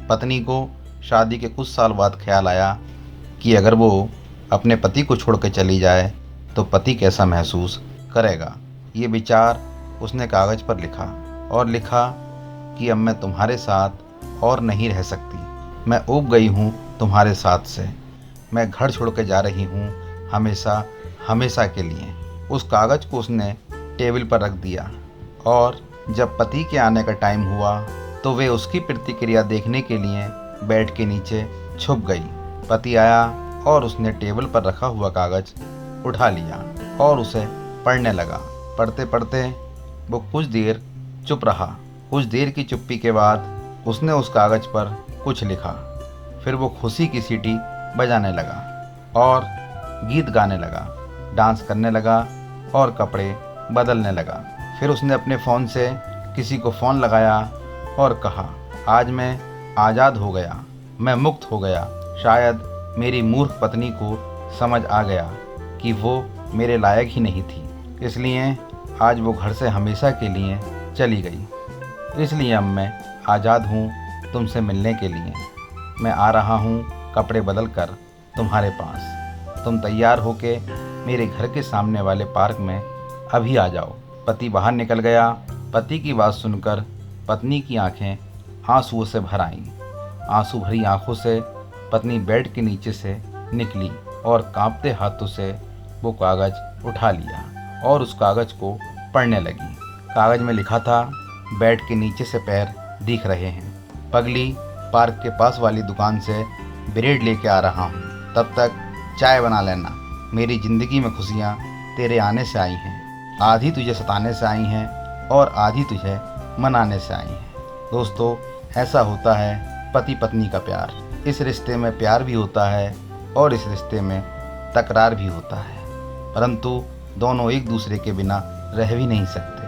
पत्नी को शादी के कुछ साल बाद ख्याल आया कि अगर वो अपने पति को छोड़ कर चली जाए तो पति कैसा महसूस करेगा। ये विचार उसने कागज़ पर लिखा और लिखा कि अब मैं तुम्हारे साथ और नहीं रह सकती। मैं ऊब गई हूँ तुम्हारे साथ से। मैं घर छोड़ के जा रही हूँ, हमेशा हमेशा के लिए। उस कागज़ को उसने टेबल पर रख दिया और जब पति के आने का टाइम हुआ तो वे उसकी प्रतिक्रिया देखने के लिए बेड के नीचे छुप गई। पति आया और उसने टेबल पर रखा हुआ कागज़ उठा लिया और उसे पढ़ने लगा। पढ़ते पढ़ते वो कुछ देर चुप रहा। कुछ देर की चुप्पी के बाद उसने उस कागज़ पर कुछ लिखा। फिर वो खुशी की सीटी बजाने लगा और गीत गाने लगा, डांस करने लगा और कपड़े बदलने लगा। फिर उसने अपने फ़ोन से किसी को फ़ोन लगाया और कहा, आज मैं आज़ाद हो गया, मैं मुक्त हो गया। शायद मेरी मूर्ख पत्नी को समझ आ गया कि वो मेरे लायक ही नहीं थी, इसलिए आज वो घर से हमेशा के लिए चली गई। इसलिए अब मैं आज़ाद हूँ तुमसे मिलने के लिए। मैं आ रहा हूँ कपड़े बदल कर तुम्हारे पास। तुम तैयार होके मेरे घर के सामने वाले पार्क में अभी आ जाओ। पति बाहर निकल गया। पति की बात सुनकर पत्नी की आंखें आंसुओं से भर आईं। आंसू भरी आंखों से पत्नी बेड के नीचे से निकली और कांपते हाथों से वो कागज़ उठा लिया और उस कागज़ को पढ़ने लगी। कागज़ में लिखा था, बेड के नीचे से पैर दिख रहे हैं। पगली, पार्क के पास वाली दुकान से ब्रेड लेके आ रहा हूँ, तब तक चाय बना लेना। मेरी ज़िंदगी में खुशियाँ तेरे आने से आई हैं। आधी तुझे सताने से आई हैं और आधी तुझे मनाने से आई हैं। दोस्तों, ऐसा होता है पति पत्नी का प्यार। इस रिश्ते में प्यार भी होता है और इस रिश्ते में तकरार भी होता है, परंतु दोनों एक दूसरे के बिना रह भी नहीं सकते।